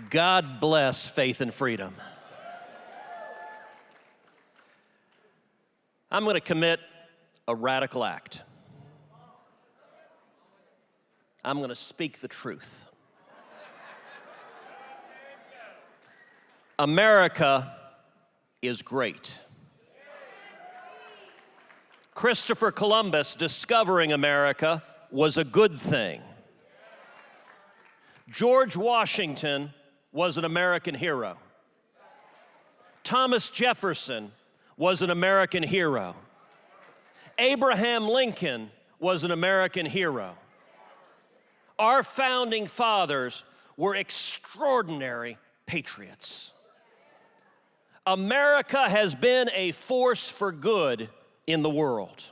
God bless faith and freedom. I'm going to commit a radical act. I'm going to speak the truth. America is great. Christopher Columbus discovering America was a good thing. George Washington was an American hero. Thomas Jefferson was an American hero. Abraham Lincoln was an American hero. Our founding fathers were extraordinary patriots. America has been a force for good in the world.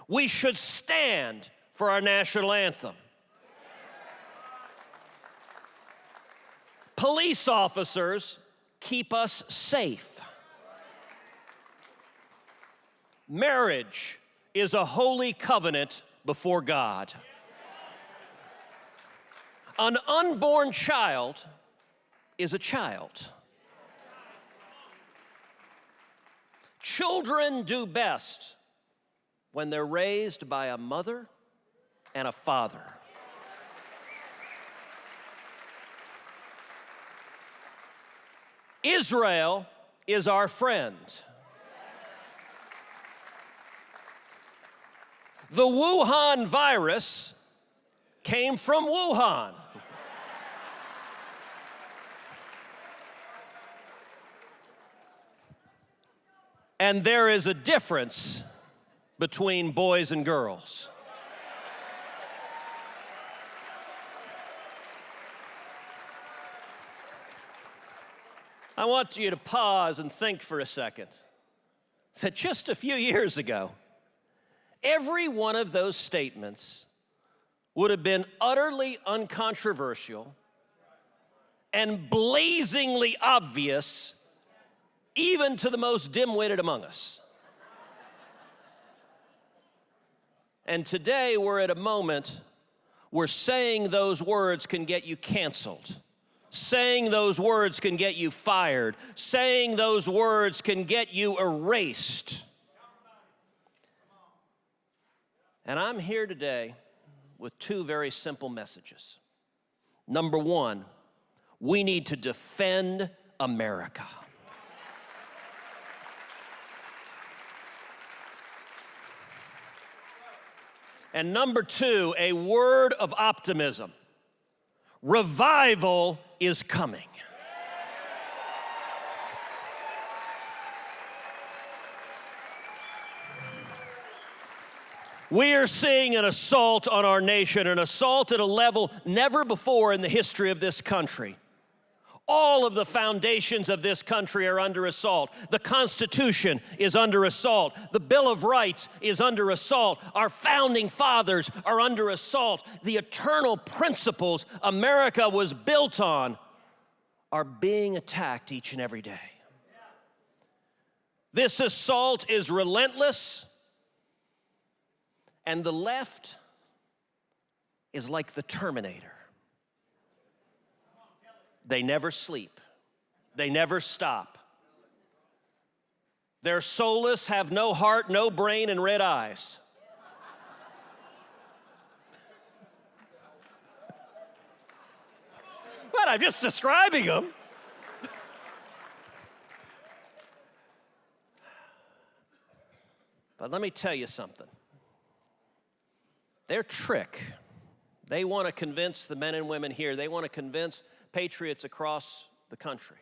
We should stand for our national anthem. Police officers keep us safe. Marriage is a holy covenant before God. An unborn child is a child. Children do best when they're raised by a mother and a father. Israel is our friend. The Wuhan virus came from Wuhan. And there is a difference between boys and girls. I want you to pause and think for a second that just a few years ago, every one of those statements would have been utterly uncontroversial and blazingly obvious even to the most dim-witted among us. And today we're at a moment where saying those words can get you canceled. Saying those words can get you fired. Saying those words can get you erased. And I'm here today with two very simple messages. Number one, we need to defend America. And number two, a word of optimism. Revival is coming. We are seeing an assault on our nation, an assault at a level never before in the history of this country. All of the foundations of this country are under assault. The Constitution is under assault. The Bill of Rights is under assault. Our founding fathers are under assault. The eternal principles America was built on are being attacked each and every day. This assault is relentless, and the left is like the Terminator. They never sleep. They never stop. They're soulless, have no heart, no brain, and red eyes. But I'm just describing them. But let me tell you something. Their trick, they want to convince the men and women here, they want to convince patriots across the country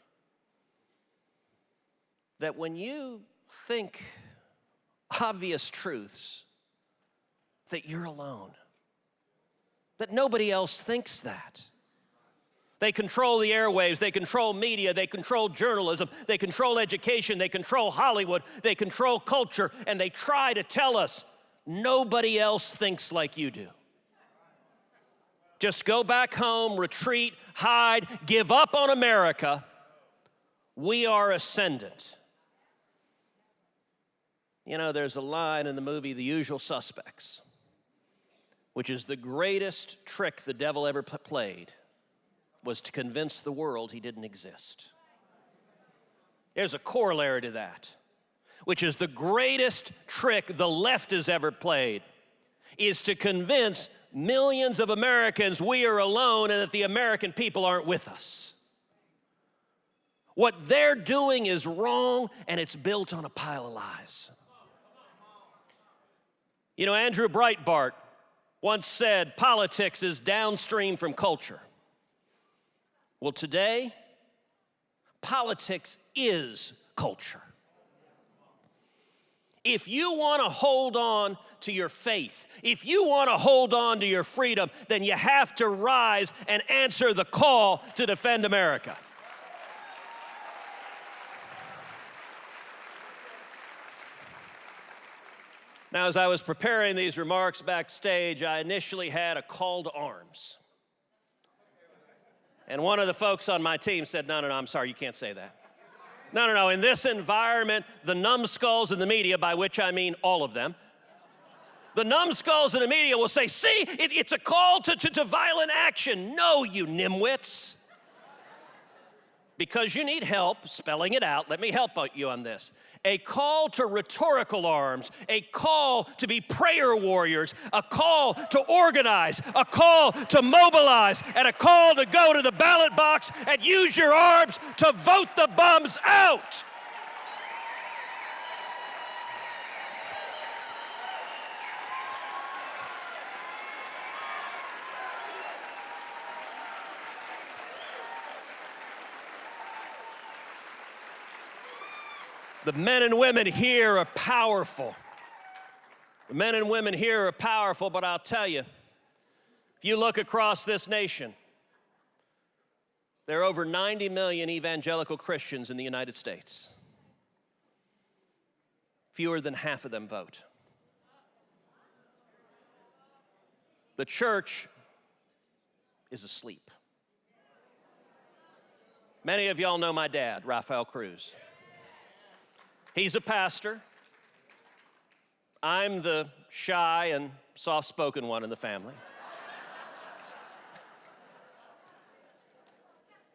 that when you think obvious truths, that you're alone, that nobody else thinks that. They control the airwaves, they control media, they control journalism, they control education, they control Hollywood, they control culture, and they try to tell us nobody else thinks like you do. Just go back home, retreat, hide, give up on America. We are ascendant. You know, there's a line in the movie The Usual Suspects, which is the greatest trick the devil ever played. was to convince the world he didn't exist. There's a corollary to that, which is the greatest trick the left has ever played, is to convince millions of Americans we are alone and that the American people aren't with us. What they're doing is wrong, and it's built on a pile of lies. You know, Andrew Breitbart once said, politics is downstream from culture. Well, today, politics is culture. If you want to hold on to your faith, if you want to hold on to your freedom, then you have to rise and answer the call to defend America. Now, as I was preparing these remarks backstage, I initially had a call to arms. And one of the folks on my team said, no, I'm sorry, you can't say that. No, in this environment, the numbskulls in the media, by which I mean all of them, the numbskulls in the media will say, see, it's a call to violent action. No, you nimwits. Because you need help spelling it out, let me help you on this. A call to rhetorical arms, a call to be prayer warriors, a call to organize, a call to mobilize, and a call to go to the ballot box and use your arms to vote the bums out. The men and women here are powerful. The men and women here are powerful, but I'll tell you, if you look across this nation, there are over 90 million evangelical Christians in the United States. Fewer than half of them vote. The church is asleep. Many of y'all know my dad, Cruz. He's a pastor. I'm the shy and soft-spoken one in the family.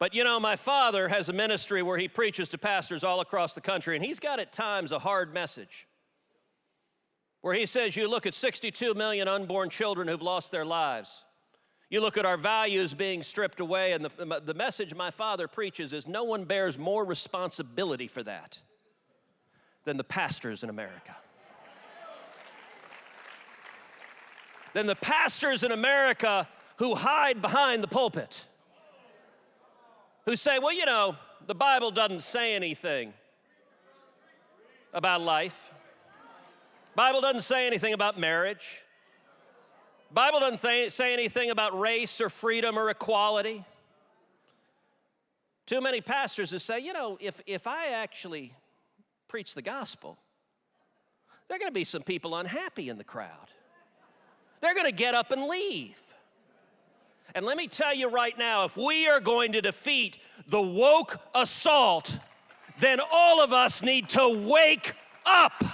But you know, my father has a ministry where he preaches to pastors all across the country, and he's got at times a hard message where he says, you look at 62 million unborn children who've lost their lives. You look at our values being stripped away, and the message my father preaches is no one bears more responsibility for that than the pastors in America. Than the pastors in America who hide behind the pulpit. Who say, well, you know, the Bible doesn't say anything about life. Bible doesn't say anything about marriage. Bible doesn't say anything about race or freedom or equality. Too many pastors who say, you know, if I actually preach the gospel, there are going to be some people unhappy in the crowd. They're going to get up and leave. And let me tell you right now, if we are going to defeat the woke assault, then all of us need to wake up.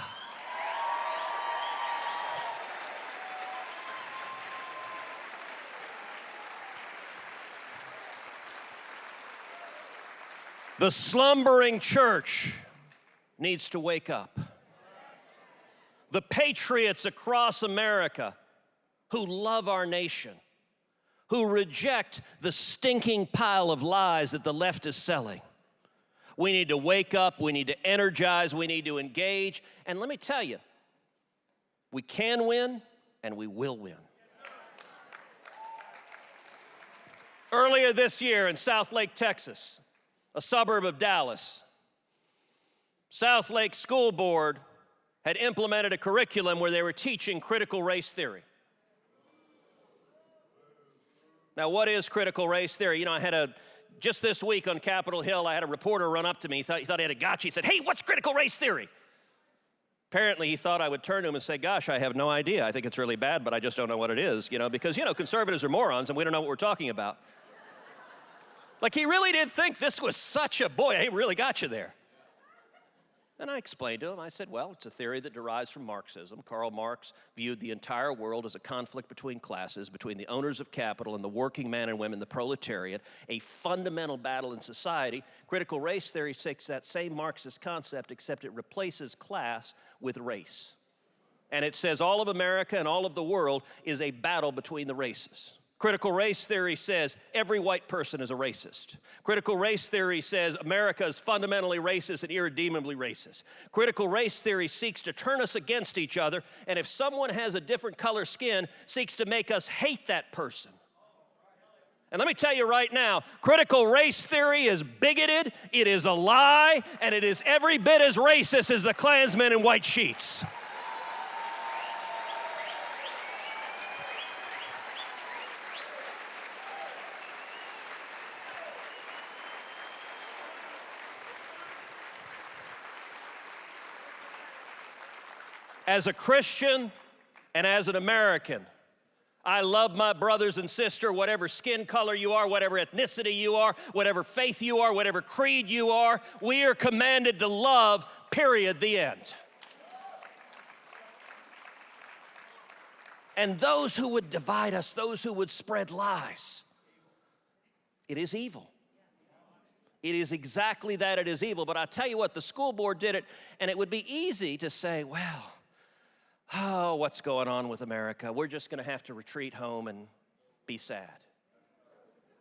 The slumbering church needs to wake up. The patriots across America who love our nation, who reject the stinking pile of lies that the left is selling. We need to wake up, we need to energize, we need to engage. And let me tell you, we can win and we will win. Earlier this year in Southlake, Texas, a suburb of Dallas, Southlake School Board had implemented a curriculum where they were teaching critical race theory. Now, what is critical race theory? You know, just this week on Capitol Hill, I had a reporter run up to me. He thought he had a gotcha. He said, hey, what's critical race theory? Apparently, he thought I would turn to him and say, gosh, I have no idea. I think it's really bad, but I just don't know what it is, you know, because, you know, conservatives are morons and we don't know what we're talking about. Like, he really did think this was such a, boy, he really got you there. And I explained to him, I said, well, it's a theory that derives from Marxism. Karl Marx viewed the entire world as a conflict between classes, between the owners of capital and the working man and women, the proletariat, a fundamental battle in society. Critical race theory takes that same Marxist concept, except it replaces class with race. And it says all of America and all of the world is a battle between the races. Critical race theory says every white person is a racist. Critical race theory says America is fundamentally racist and irredeemably racist. Critical race theory seeks to turn us against each other, and if someone has a different color skin, seeks to make us hate that person. And let me tell you right now, critical race theory is bigoted, it is a lie, and it is every bit as racist as the Klansmen in white sheets. As a Christian and as an American, I love my brothers and sisters, whatever skin color you are, whatever ethnicity you are, whatever faith you are, whatever creed you are. We are commanded to love, period, the end. And those who would divide us, those who would spread lies, it is evil. It is exactly that, it is evil. But I tell you what, the school board did it, and it would be easy to say, well, oh, what's going on with America? We're just going to have to retreat home and be sad.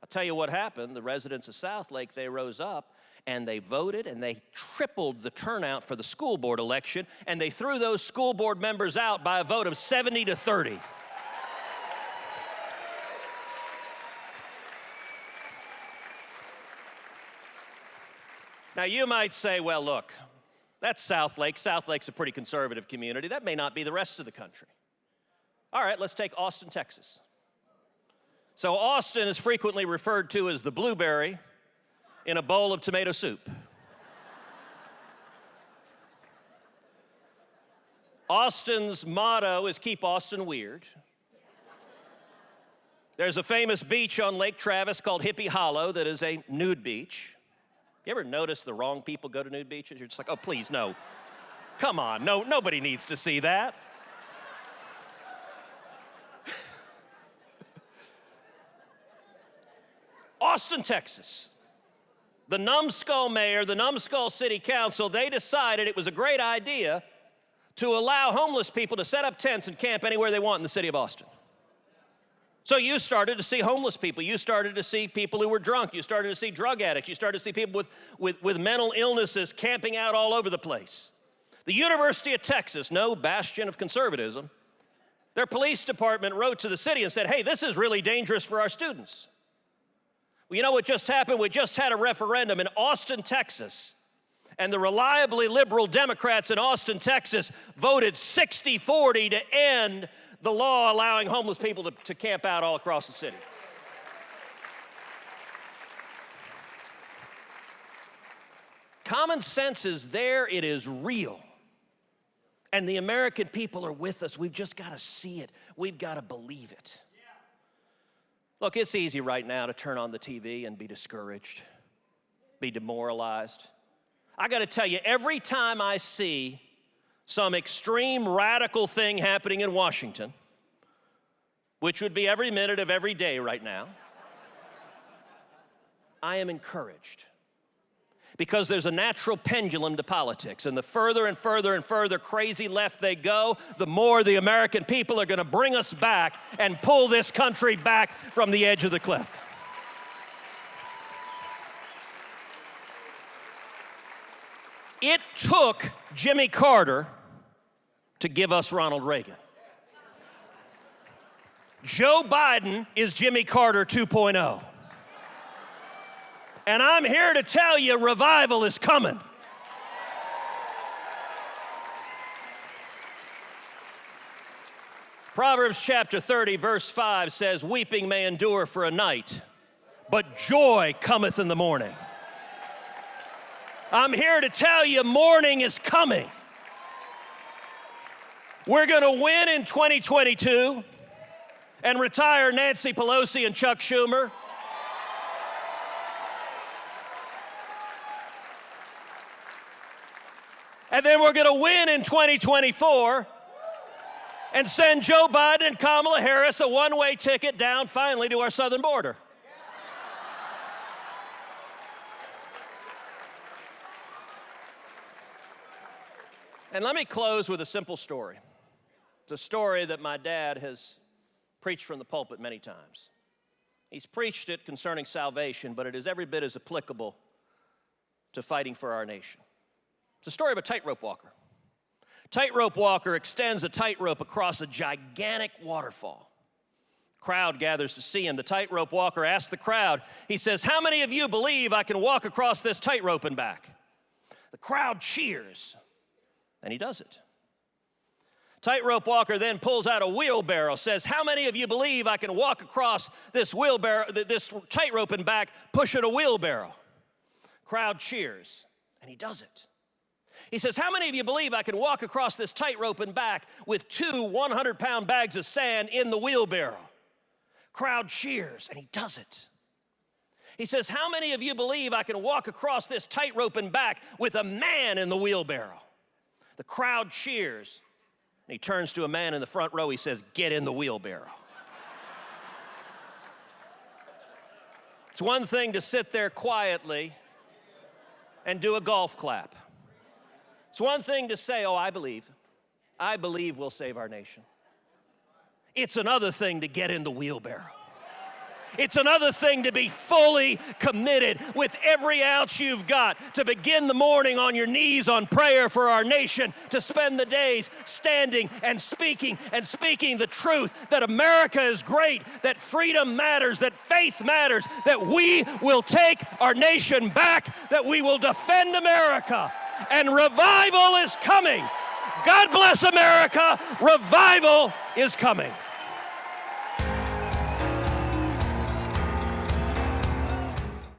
I'll tell you what happened. The residents of Southlake, they rose up and they voted and they tripled the turnout for the school board election, and they threw those school board members out by a vote of 70-30. Now you might say, well, look, that's Southlake. Southlake's a pretty conservative community. That may not be the rest of the country. All right, let's take Austin, Texas. So Austin is frequently referred to as the blueberry in a bowl of tomato soup. Austin's motto is keep Austin weird. There's a famous beach on Lake Travis called Hippie Hollow that is a nude beach. You ever notice the wrong people go to nude beaches? You're just like, oh, please, no. Come on, no, nobody needs to see that. Austin, Texas. The Numbskull mayor, the Numbskull City Council, they decided it was a great idea to allow homeless people to set up tents and camp anywhere they want in the city of Austin. So you started to see homeless people. You started to see people who were drunk. You started to see drug addicts. You started to see people with mental illnesses camping out all over the place. The University of Texas, no bastion of conservatism, their police department wrote to the city and said, hey, this is really dangerous for our students. Well, you know what just happened? We just had a referendum in Austin, Texas, and the reliably liberal Democrats in Austin, Texas voted 60-40 to end the law allowing homeless people to camp out all across the city. Common sense is there, it is real. And the American people are with us. We've just got to see it. We've got to believe it. Look, it's easy right now to turn on the TV and be discouraged, be demoralized. I got to tell you, every time I see some extreme radical thing happening in Washington, which would be every minute of every day right now, I am encouraged. Because there's a natural pendulum to politics, and the further and further and further crazy left they go, the more the American people are going to bring us back and pull this country back from the edge of the cliff. It took Jimmy Carter to give us Ronald Reagan. Joe Biden is Jimmy Carter 2.0. And I'm here to tell you, revival is coming. Proverbs chapter 30, verse 5 says, weeping may endure for a night, but joy cometh in the morning. I'm here to tell you, morning is coming. We're going to win in 2022 and retire Nancy Pelosi and Chuck Schumer. And then we're going to win in 2024 and send Joe Biden and Kamala Harris a one-way ticket down finally to our southern border. And let me close with a simple story. It's a story that my dad has preached from the pulpit many times. He's preached it concerning salvation, but it is every bit as applicable to fighting for our nation. It's the story of a tightrope walker. Tightrope walker extends a tightrope across a gigantic waterfall. Crowd gathers to see him. The tightrope walker asks the crowd, he says, "How many of you believe I can walk across this tightrope and back?" The crowd cheers, and he does it. Tightrope walker then pulls out a wheelbarrow, says, "How many of you believe I can walk across this tightrope and back, pushing a wheelbarrow?" Crowd cheers, and he does it. He says, "How many of you believe I can walk across this tightrope and back with 2 100-pound bags of sand in the wheelbarrow?" Crowd cheers, and he does it. He says, "How many of you believe I can walk across this tightrope and back with a man in the wheelbarrow?" The crowd cheers, and he turns to a man in the front row. He says, "Get in the wheelbarrow." It's one thing to sit there quietly and do a golf clap. It's one thing to say, "Oh, I believe we'll save our nation." It's another thing to get in the wheelbarrow. It's another thing to be fully committed with every ounce you've got, to begin the morning on your knees on prayer for our nation, to spend the days standing and speaking the truth that America is great, that freedom matters, that faith matters, that we will take our nation back, that we will defend America. And revival is coming. God bless America. Revival is coming.